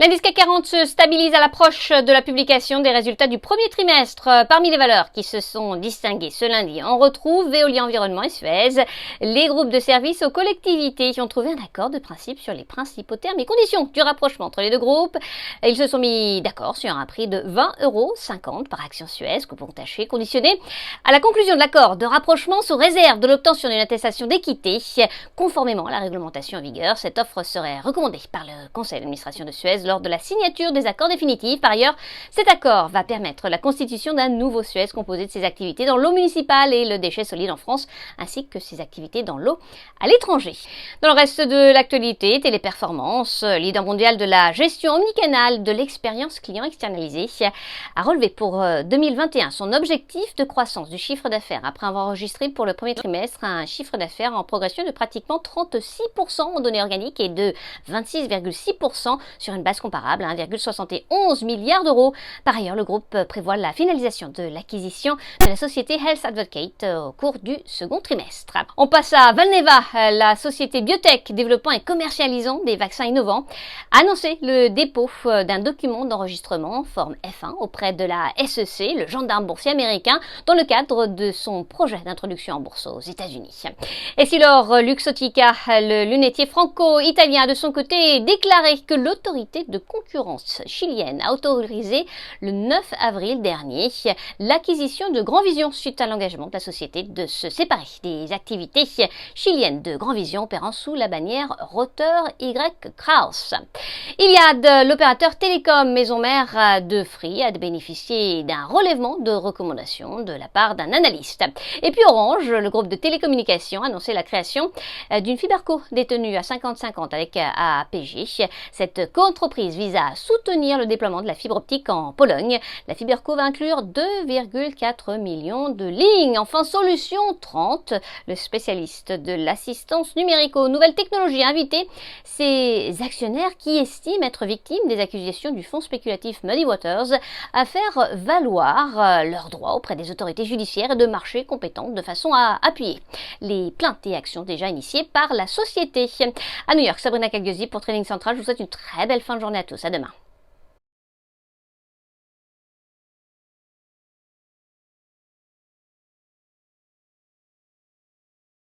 L'indice CAC 40 se stabilise à l'approche de la publication des résultats du premier trimestre. Parmi les valeurs qui se sont distinguées ce lundi, on retrouve Veolia Environnement et Suez. Les groupes de services aux collectivités qui ont trouvé un accord de principe sur les principaux termes et conditions du rapprochement entre les deux groupes. Ils se sont mis d'accord sur un prix de 20,50 € par action Suez, coupon taché, conditionné à la conclusion de l'accord de rapprochement sous réserve de l'obtention d'une attestation d'équité. Conformément à la réglementation en vigueur, cette offre serait recommandée par le conseil d'administration de Suez lors de la signature des accords définitifs. Par ailleurs, cet accord va permettre la constitution d'un nouveau Suez composé de ses activités dans l'eau municipale et le déchet solide en France, ainsi que ses activités dans l'eau à l'étranger. Dans le reste de l'actualité, Téléperformance, leader mondial de la gestion omnicanale de l'expérience client externalisée, a relevé pour 2021 son objectif de croissance du chiffre d'affaires après avoir enregistré pour le premier trimestre un chiffre d'affaires en progression de pratiquement 36% en données organiques et de 26,6% sur une base comparable à 1,71 milliard d'euros. Par ailleurs, le groupe prévoit la finalisation de l'acquisition de la société Health Advocate au cours du second trimestre. On passe à Valneva, la société biotech développant et commercialisant des vaccins innovants, a annoncé le dépôt d'un document d'enregistrement forme F1 auprès de la SEC, le gendarme boursier américain, dans le cadre de son projet d'introduction en bourse aux États-Unis. Essilor Luxottica, le lunetier franco-italien, a de son côté déclaré que l'autorité de concurrence chilienne a autorisé le 9 avril dernier l'acquisition de Grand Vision suite à l'engagement de la société de se séparer des activités chiliennes de Grand Vision opérant sous la bannière Rother Y Kraus. Iliad, l'opérateur télécom maison mère de Free, a bénéficié d'un relèvement de recommandations de la part d'un analyste. Et puis Orange, le groupe de télécommunications, a annoncé la création d'une fiberco détenue à 50-50 avec APG. Cette coentreprise vise à soutenir le déploiement de la fibre optique en Pologne. La fiberco va inclure 2,4 millions de lignes. Enfin, Solution 30, le spécialiste de l'assistance numérique aux nouvelles technologies, a invité ses actionnaires qui estiment être victimes des accusations du fonds spéculatif Muddy Waters à faire valoir leurs droits auprès des autorités judiciaires et de marchés compétentes de façon à appuyer les plaintes et actions déjà initiées par la société. À New York, Sabrina Cagliozzi pour Trading Central. Je vous souhaite une très belle fin de journée à tous. À demain.